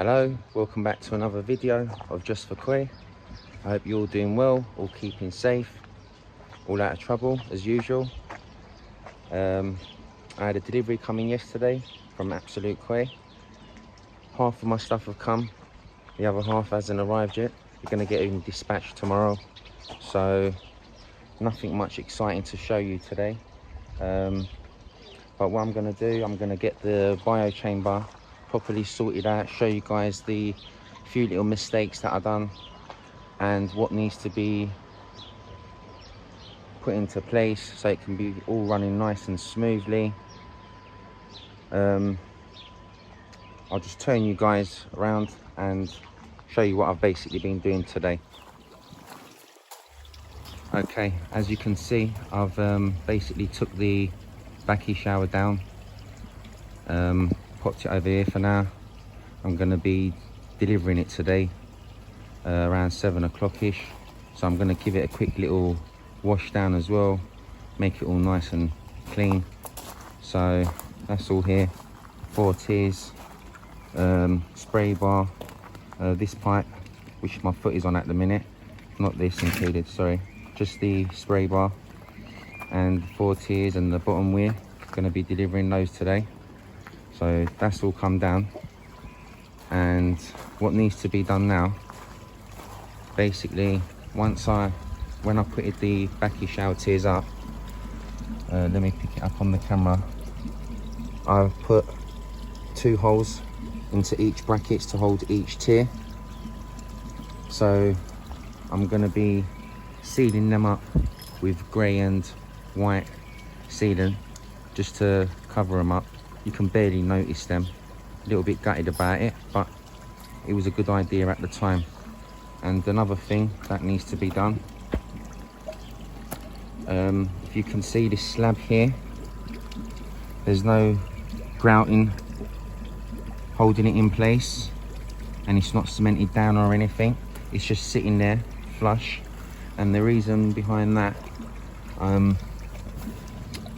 Hello, welcome back to another video of Just for Koi. I hope you're all doing well, all keeping safe, all out of trouble as usual. I had a delivery coming yesterday from Absolute Koi. Half of my stuff have come, the other half hasn't arrived yet. We're going to get in dispatched tomorrow, so nothing much exciting to show you today. But what I'm going to do, I'm going to get the bio chamber properly sorted out, show you guys the few little mistakes that I've done and what needs to be put into place so it can be all running nice and smoothly. I'll just turn you guys around and show you what I've basically been doing today. Okay, as you can see, I've basically took the backy shower down, popped it over here for now. I'm going to be delivering it today around 7 o'clock-ish, so I'm going to give it a quick little wash down as well, make it all nice and clean. So that's all here, 4 tiers, spray bar, this pipe which my foot is on at the minute, not this included, sorry, just the spray bar, and 4 tiers and the bottom weir. Going to be delivering those today. So that's all come down, and what needs to be done now, basically when I put the backy shower tiers up, let me pick it up on the camera, I've put 2 holes into each brackets to hold each tier. So I'm going to be sealing them up with grey and white sealant just to cover them up. You can barely notice them, a little bit gutted about it, but it was a good idea at the time. And another thing that needs to be done, if you can see this slab here, there's no grouting holding it in place, and it's not cemented down or anything, it's just sitting there flush. And the reason behind that, I'm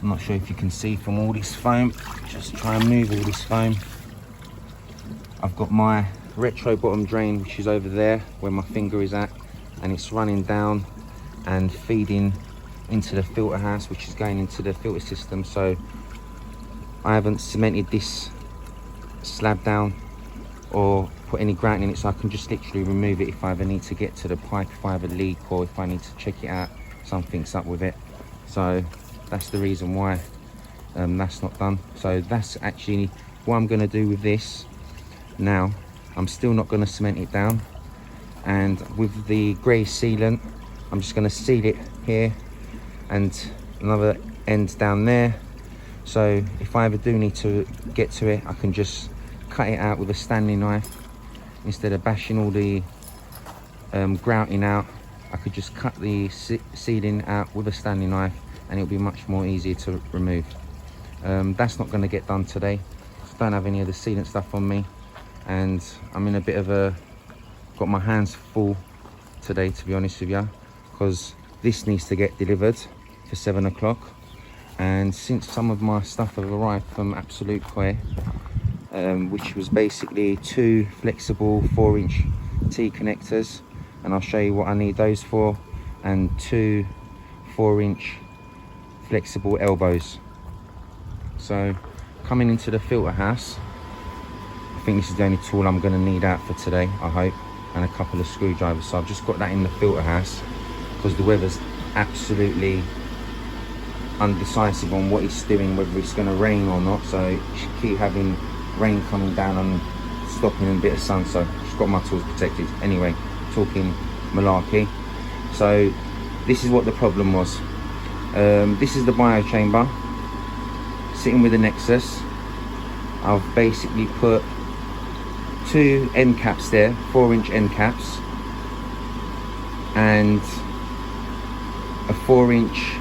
not sure if you can see from all this foam, just try and move all this foam. I've got my retro bottom drain, which is over there where my finger is at, and it's running down and feeding into the filter house, which is going into the filter system. So I haven't cemented this slab down or put any grouting in it, so I can just literally remove it if I ever need to get to the pipe, if I have a leak or if I need to check it out, something's up with it. So that's the reason why that's not done. So that's actually what I'm going to do with this now. I'm still not going to cement it down, and with the grey sealant I'm just going to seal it here and another end down there, so if I ever do need to get to it, I can just cut it out with a Stanley knife. Instead of bashing all the grouting out, I could just cut the sealing out with a Stanley knife, and it'll be much more easier to remove. That's not going to get done today. I don't have any of the sealant stuff on me, and I'm in a bit of a, got my hands full today, to be honest with you, because this needs to get delivered for 7 o'clock. And since some of my stuff have arrived from Absolute Koi, which was basically 2 flexible 4-inch T connectors, and I'll show you what I need those for, and 2 4-inch flexible elbows. So coming into the filter house, I think this is the only tool I'm going to need out for today, I hope, and a couple of screwdrivers. So I've just got that in the filter house because the weather's absolutely undecisive on what it's doing, whether it's going to rain or not. So you should keep having rain coming down and stopping, and a bit of sun, so just got my tools protected. Anyway, talking malarkey, so this is what the problem was. This is the bio chamber sitting with the Nexus. I've basically put 2 end caps there, 4-inch end caps, and a 4-inch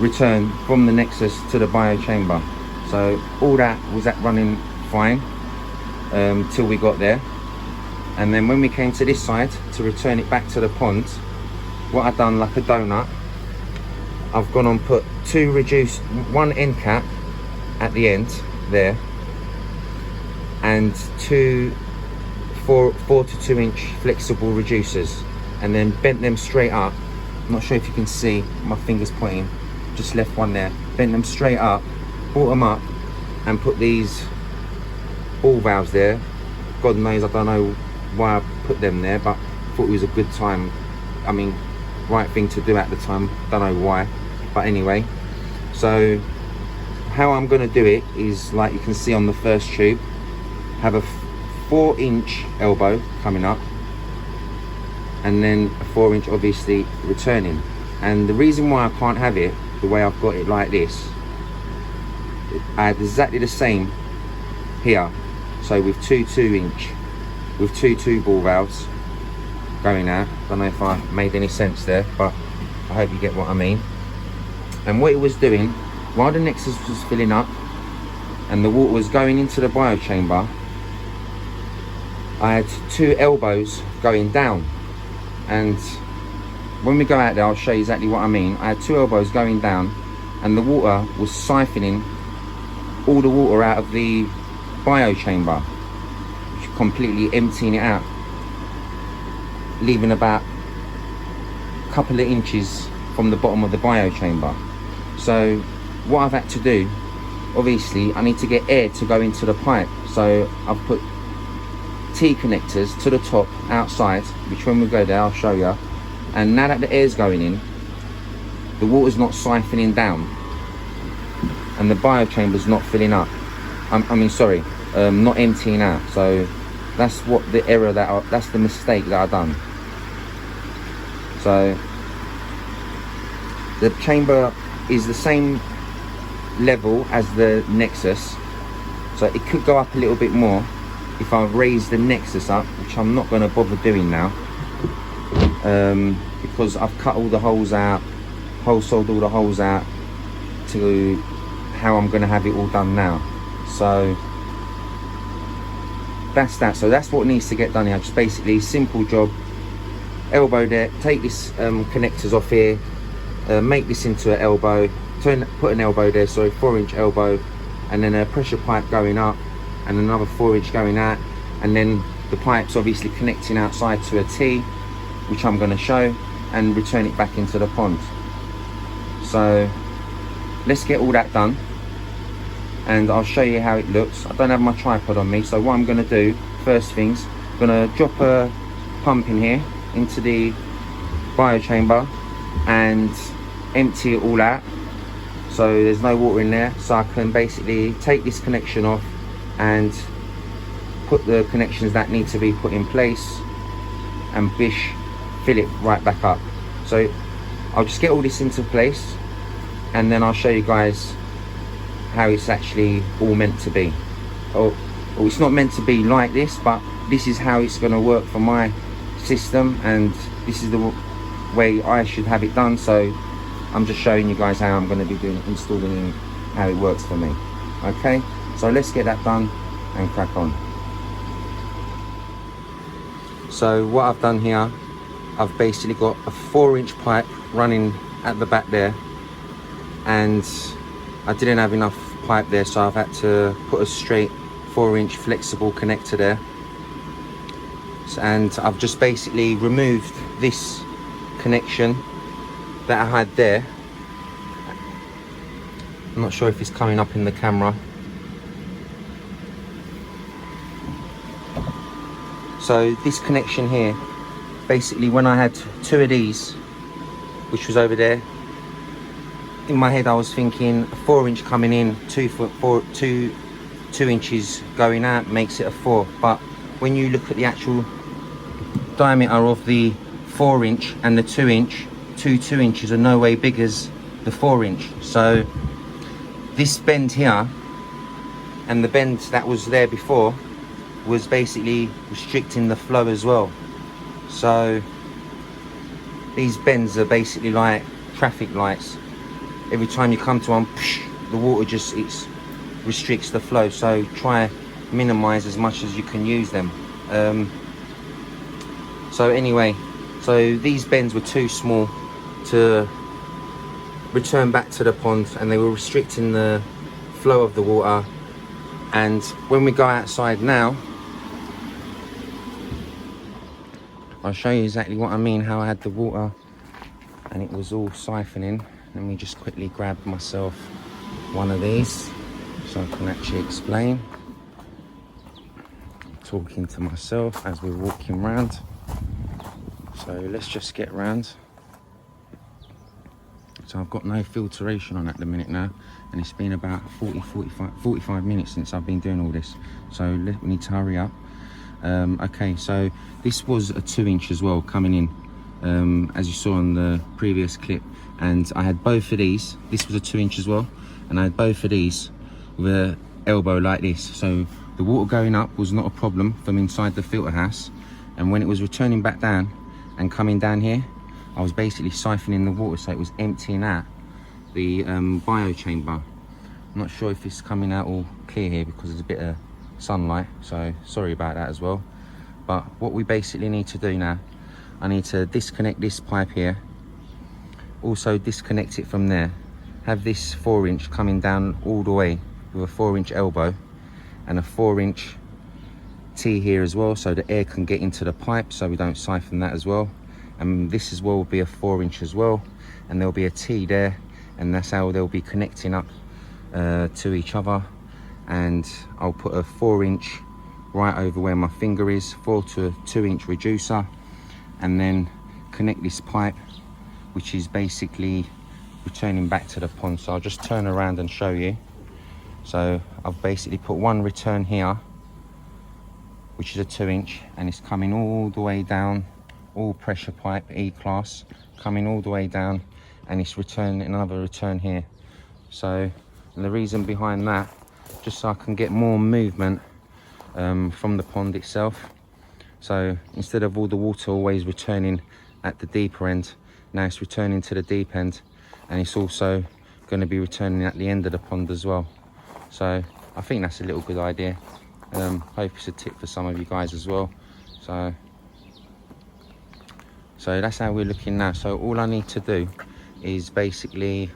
return from the Nexus to the bio chamber. So all that was running fine till we got there, and then when we came to this side to return it back to the pond, what I've done, like a donut, I've gone and put 2 reduced, 1 end cap at the end there, and two 4 to 2 inch flexible reducers, and then bent them straight up. I'm not sure if you can see my fingers pointing, just left one there. Bent them straight up, brought them up, and put these ball valves there. God knows, I don't know why I put them there, but I thought it was a good time. I mean, right thing to do at the time, don't know why, but anyway. So how I'm going to do it is, like you can see on the first tube, have a 4 inch elbow coming up, and then a 4 inch obviously returning. And the reason why I can't have it the way I've got it like this, I had exactly the same here. So with two 2 inch, with two ball valves going out. Don't know if I made any sense there, but I hope you get what I mean. And what it was doing, while the Nexus was filling up and the water was going into the bio chamber, I had two elbows going down. And when we go out there, I'll show you exactly what I mean. I had two elbows going down, and the water was siphoning all the water out of the bio chamber, completely emptying it out, leaving about a couple of inches from the bottom of the bio chamber. So what I've had to do, obviously I need to get air to go into the pipe, so I've put T connectors to the top outside, which when we go there I'll show you. And now that the air's going in, the water's not siphoning down and the bio chamber's not filling up. Not emptying out. So that's what the error that's the mistake that I've done. So the chamber is the same level as the Nexus, so it could go up a little bit more if I raise the Nexus up, which I'm not going to bother doing now, because I've cut all the holes out, hole sawed all the holes out to how I'm going to have it all done now. So that's that. So that's what needs to get done here. Just basically simple job. Elbow there, take this connectors off here, make this into an elbow, put an elbow there, sorry, 4 inch elbow, and then a pressure pipe going up and another 4 inch going out, and then the pipes obviously connecting outside to a T, which I'm going to show, and return it back into the pond. So let's get all that done and I'll show you how it looks. I don't have my tripod on me, so what I'm going to do first things, I'm going to drop a pump in here into the bio chamber and empty it all out so there's no water in there, so I can basically take this connection off and put the connections that need to be put in place and bish, fill it right back up. So I'll just get all this into place and then I'll show you guys how it's actually all meant to be. Or it's not meant to be like this, but this is how it's going to work for my system, and this is the way I should have it done. So I'm just showing you guys how I'm going to be installing how it works for me. Okay, so let's get that done and crack on. So what I've done here, I've basically got a 4 inch pipe running at the back there, and I didn't have enough pipe there, so I've had to put a straight 4 inch flexible connector there. And I've just basically removed this connection that I had there. I'm not sure if it's coming up in the camera. So this connection here, basically when I had two of these, which was over there, in my head I was thinking a 4 inch coming in, 2 inches going out makes it a 4. But when you look at the actual diameter of the 4 inch and the 2 inch, 2 inches are no way big as the 4 inch. So this bend here and the bend that was there before was basically restricting the flow as well. So these bends are basically like traffic lights. Every time you come to one, the water just restricts the flow. So try minimize as much as you can use them. So anyway, so these bends were too small to return back to the pond, and they were restricting the flow of the water And when we go outside now, I'll show you exactly what I mean, how I had the water and it was all siphoning. Let me just quickly grab myself one of these so I can actually explain. I'm talking to myself as we're walking round. So let's just get round. So I've got no filtration on at the minute now, and it's been about 45 minutes since I've been doing all this. So we need to hurry up. Okay, so this was a 2-inch as well coming in, as you saw on the previous clip. And I had both of these. This was a 2-inch as well, and I had both of these with an elbow like this. So the water going up was not a problem from inside the filter house, and when it was returning back down and coming down here, I was basically siphoning the water, so it was emptying out the bio chamber. I'm not sure if it's coming out all clear here because there's a bit of sunlight, so sorry about that as well. But what we basically need to do now, I need to disconnect this pipe here, also disconnect it from there, have this 4-inch coming down all the way with a 4-inch elbow and a 4-inch T here as well, so the air can get into the pipe so we don't siphon that as well. And this as well will be a 4-inch as well, and there'll be a T there, and that's how they'll be connecting up to each other. And I'll put a 4-inch right over where my finger is, 4 to a 2-inch reducer, and then connect this pipe, which is basically returning back to the pond. So I'll just turn around and show you. So I've basically put one return here, which is a 2-inch, and it's coming all the way down, all pressure pipe, E-class, coming all the way down, and it's returning another return here. So the reason behind that, just so I can get more movement from the pond itself. So instead of all the water always returning at the deeper end, now it's returning to the deep end, and it's also going to be returning at the end of the pond as well. So I think that's a little good idea. Hope it's a tip for some of you guys as well. So that's how we're looking now. So all I need to do is basically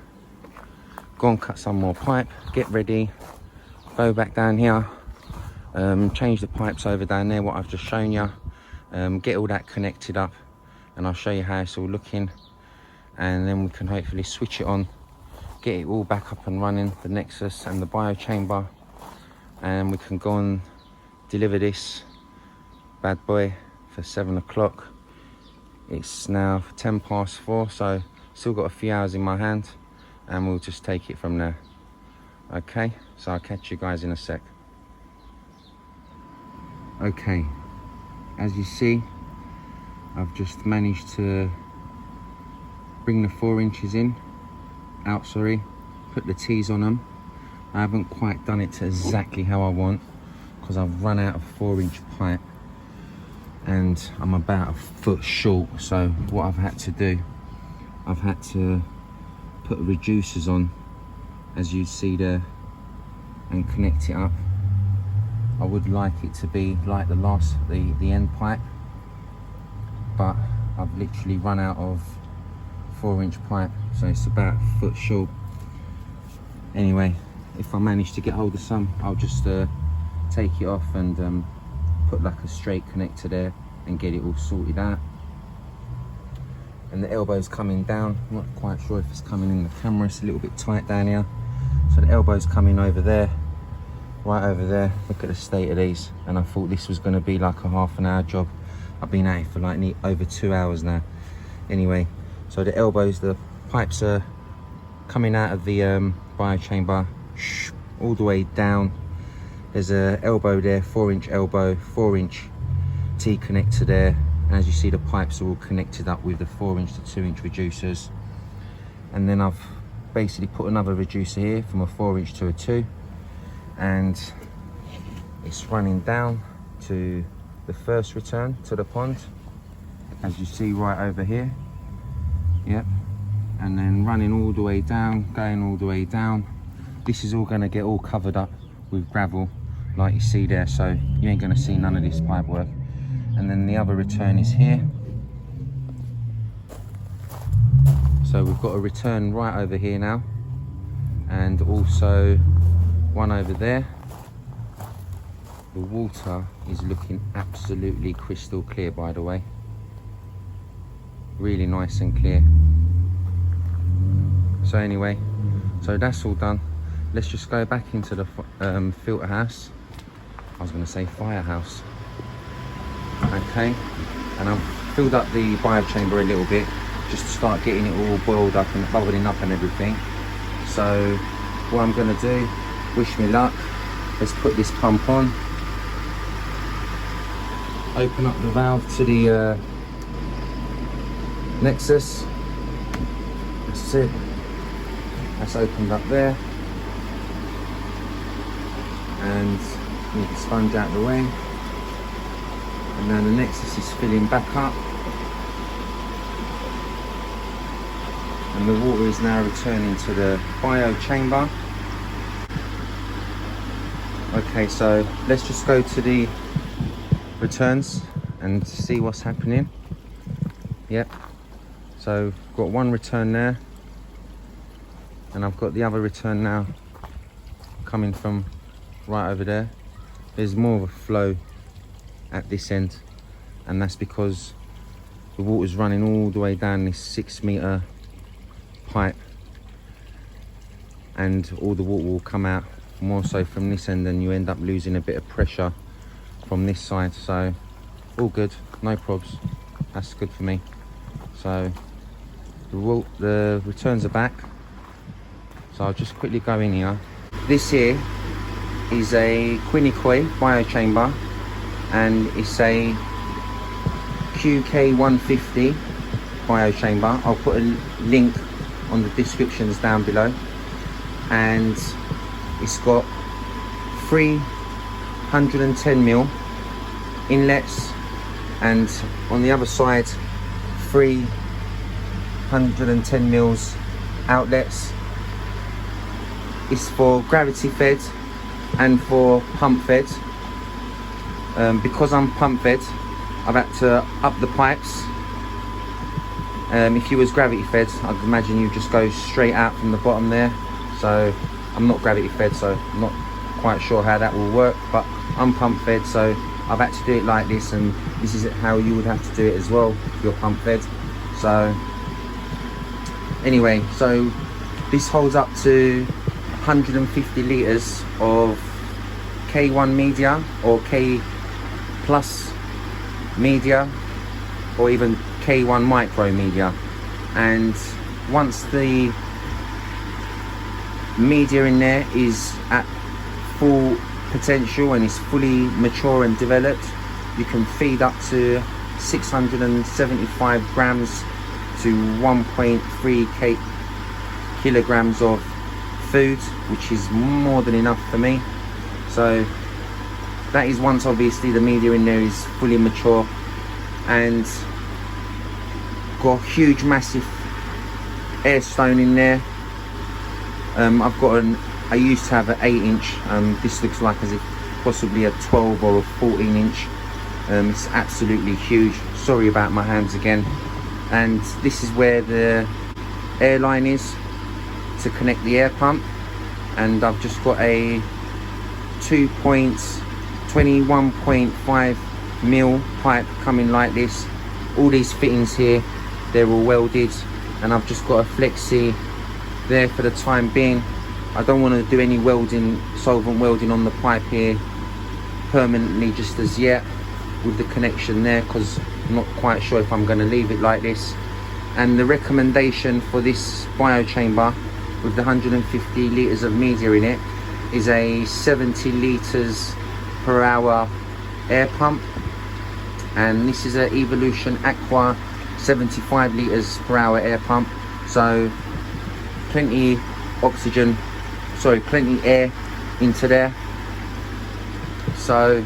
go and cut some more pipe, get ready, go back down here, change the pipes over down there, what I've just shown you, get all that connected up, and I'll show you how it's all looking, and then we can hopefully switch it on, get it all back up and running, the Nexus and the bio chamber, and we can go and deliver this bad boy for 7 o'clock. It's now 4:10, so still got a few hours in my hand, and we'll just take it from there. Okay, so I'll catch you guys in a sec. Okay, as you see, I've just managed to bring the 4 inches out, put the T's on them. I haven't quite done it to exactly how I want because I've run out of 4-inch pipe and I'm about a foot short. So what I've had to do, I've had to put reducers on, as you see there, and connect it up. I would like it to be like the end pipe, but I've literally run out of 4-inch pipe, so it's about a foot short. Anyway, if I manage to get hold of some, I'll just take it off and put like a straight connector there and get it all sorted out. And the elbow's coming down. I'm not quite sure if it's coming in the camera, it's a little bit tight down here. So the elbow's coming over there, right over there. Look at the state of these. And I thought this was going to be like a half-an-hour job. I've been at it for like over 2 hours now. Anyway, so the elbows, the pipes are coming out of the bio chamber all the way down. There's a elbow there, 4-inch elbow, 4-inch T connector there. And as you see, the pipes are all connected up with the 4-inch to 2-inch reducers. And then I've basically put another reducer here from a 4-inch to a 2, and it's running down to the first return to the pond, as you see right over here. Yep. And then running all the way down, going all the way down. This is all going to get all covered up with gravel like you see there, so you ain't going to see none of this pipe work. And then the other return is here. So we've got a return right over here now, and also one over there. The water is looking absolutely crystal clear, by the way. Really nice and clear. So anyway, so that's all done. Let's just go back into the filter house. I was going to say firehouse. Okay, and I've filled up the bio chamber a little bit just to start getting it all boiled up and bubbling up and everything. So what I'm going to do, wish me luck, let's put this pump on, open up the valve to the Nexus. That's it, that's opened up there, and move the sponge out of the way, and now the Nexus is filling back up, and the water is now returning to the bio chamber. Okay, so let's just go to the returns and see what's happening. Yep, so got one return there, and I've got the other return now coming from right over there. There's more of a flow at this end, and that's because the water's running all the way down this 6 meter pipe, and all the water will come out more so from this end, and you end up losing a bit of pressure from this side. So all good, no probs, that's good for me. So the returns are back, so I'll just quickly go in here. This here is a QUENI KOI bio chamber, and it's a QK150 bio chamber. I'll put a link on the descriptions down below, and it's got 310mm inlets, and on the other side 310mm outlets. It's for gravity fed and for pump fed. Because I'm pump fed, I've had to up the pipes. If you was gravity fed, I'd imagine you just go straight out from the bottom there. So I'm not gravity fed, so I'm not quite sure how that will work, but I'm pump fed, so I've had to do it like this, and this is how you would have to do it as well if you're pump fed. So anyway, so this holds up to 150 litres of K1 media or K plus media, or even K1 micro media. And once the media in there is at full potential and is fully mature and developed, you can feed up to 675 grams to 1.3 kilograms of food, which is more than enough for me. So that is once obviously the media in there is fully mature and got a huge massive air stone in there. I've got I used to have an 8-inch, this looks like as if possibly a 12 or a 14-inch. It's absolutely huge. Sorry about my hands again. And this is where the air line is to connect the air pump, and I've just got a 21.5 mil pipe coming like this. All these fittings here, they're all welded, and I've just got a flexi there for the time being. I don't want to do any welding, solvent welding on the pipe here permanently just as yet with the connection there, because I'm not quite sure if I'm going to leave it like this. And the recommendation for this bio chamber with the 150 litres of media in it is a 70 litres per hour air pump, and this is an Evolution Aqua 75 litres per hour air pump. So plenty air into there. So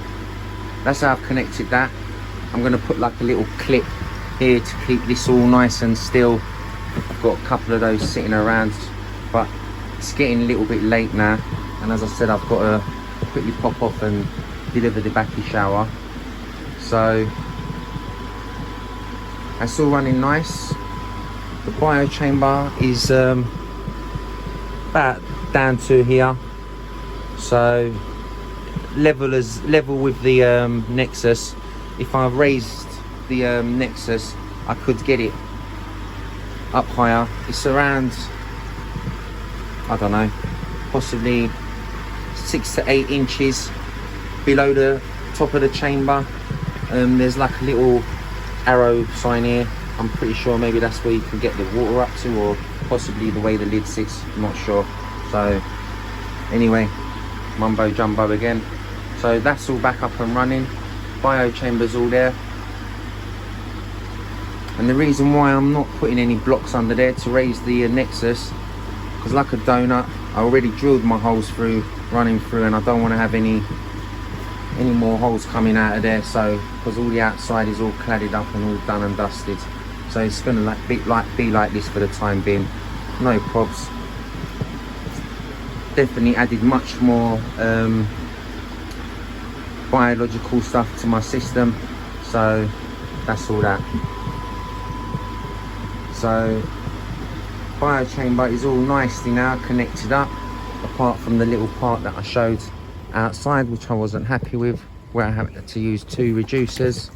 that's how I've connected that. I'm going to put like a little clip here to keep this all nice and still. I've got a couple of those sitting around, but it's getting a little bit late now, and as I said, I've got to quickly pop off and deliver the backy shower. So that's all running nice. The bio chamber is about down to here, so level with the Nexus. If I raised the Nexus, I could get it up higher. It's around, I don't know, possibly 6 to 8 inches below the top of the chamber. There's like a little arrow sign here. I'm pretty sure maybe that's where you can get the water up to, or possibly the way the lid sits, I'm not sure. So anyway, mumbo jumbo again. So that's all back up and running. Bio chamber's all there. And the reason why I'm not putting any blocks under there to raise the Nexus, because like a donut, I already drilled my holes through, running through, and I don't want to have any more holes coming out of there. So because all the outside is all cladded up and all done and dusted, so it's gonna be like this for the time being. No probs. Definitely added much more biological stuff to my system, so that's all that. So bio chamber is all nicely now connected up, apart from the little part that I showed outside, which I wasn't happy with, where I had to use 2 reducers,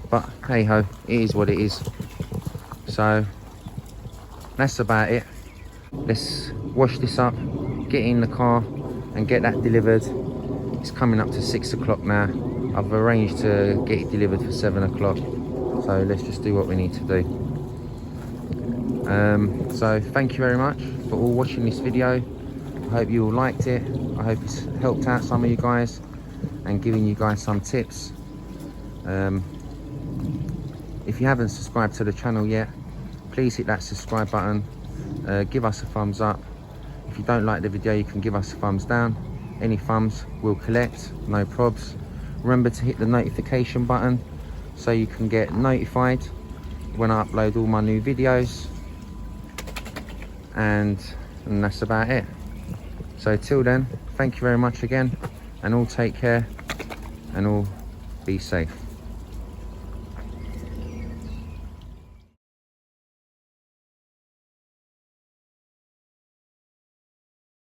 but hey ho, it is what it is. So that's about it. Let's wash this up, get in the car and get that delivered. It's coming up to 6 o'clock now. I've arranged to get it delivered for 7 o'clock, so let's just do what we need to do. So thank you very much for all watching this video. I hope you all liked it. I hope it's helped out some of you guys and giving you guys some tips. If you haven't subscribed to the channel yet, please hit that subscribe button. Give us a thumbs up. If you don't like the video, you can give us a thumbs down. Any thumbs we'll collect, no probs. Remember to hit the notification button so you can get notified when I upload all my new videos. And that's about it. So till then, thank you very much again, and all take care and all be safe.